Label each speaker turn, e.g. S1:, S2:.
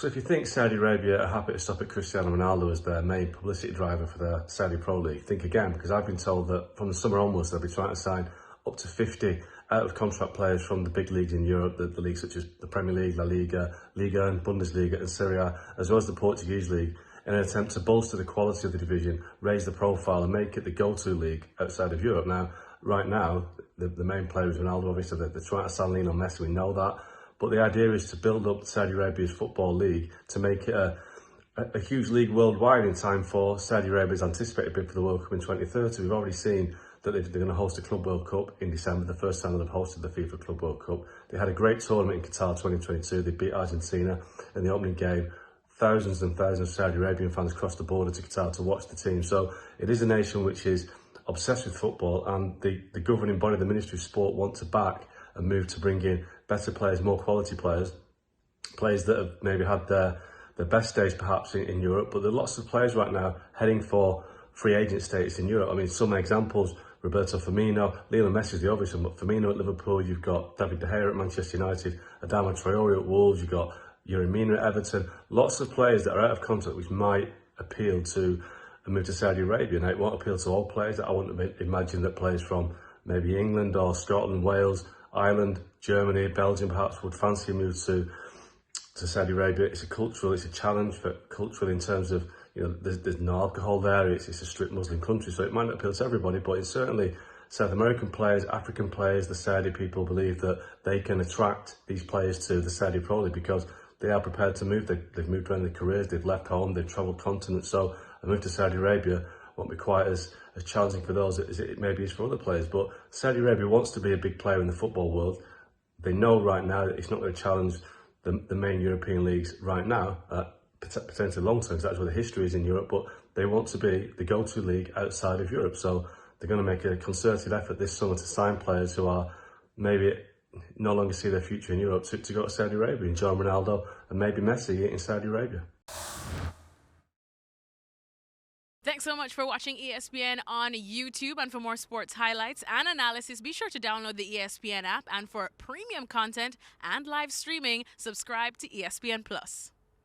S1: So if you think Saudi Arabia are happy to stop at Cristiano Ronaldo as their main publicity driver for the Saudi Pro League, think again, because I've been told that from the summer onwards they'll be trying to sign up to 50 out-of-contract players from the big leagues in Europe, the leagues such as the Premier League, La Liga, Liga and Bundesliga and Serie A, as well as the Portuguese league, in an attempt to bolster the quality of the division, raise the profile and make it the go-to league outside of Europe. Now, right now, the main player is Ronaldo, obviously they're trying to sign Lionel Messi, we know that. But the idea is to build up Saudi Arabia's football league to make it a huge league worldwide in time for Saudi Arabia's anticipated bid for the World Cup in 2030. We've already seen that they're going to host a Club World Cup in December, the first time that they've hosted the FIFA Club World Cup. They had a great tournament in Qatar 2022. They beat Argentina in the opening game. Thousands and thousands of Saudi Arabian fans crossed the border to Qatar to watch the team. So it is a nation which is obsessed with football, and the governing body, the Ministry of Sport, want to back a move to bring in better players, more quality players that have maybe had their best days perhaps in Europe. But there are lots of players right now heading for free agent status in Europe. I mean, some examples: Roberto Firmino, Lionel Messi is the obvious one, but Firmino at Liverpool, you've got David De Gea at Manchester United, Adama Traore at Wolves, you've got Yerry Mina at Everton. Lots of players that are out of contract which might appeal to a move to Saudi Arabia. Now, it won't appeal to all players. I wouldn't imagine that players from maybe England or Scotland, Wales, Ireland, Germany, Belgium perhaps would fancy a move to Saudi Arabia. It's a challenge for cultural in terms of, you know, there's no alcohol there, it's a strict Muslim country, so it might not appeal to everybody, but it's certainly South American players, African players, the Saudi people believe that they can attract these players to the Saudi Pro League because they are prepared to move. They've moved around their careers, they've left home, they've travelled continents, so a move to Saudi Arabia won't be quite as challenging for those as it maybe is for other players. But Saudi Arabia wants to be a big player in the football world. They know right now that it's not going to challenge the main European leagues right now, potentially long term, because that's where the history is in Europe, but they want to be the go-to league outside of Europe. So they're going to make a concerted effort this summer to sign players who are maybe no longer see their future in Europe to go to Saudi Arabia, and John Ronaldo and maybe Messi in Saudi Arabia.
S2: Thanks so much for watching ESPN on YouTube. And for more sports highlights and analysis, be sure to download the ESPN app. And for premium content and live streaming, subscribe to ESPN Plus.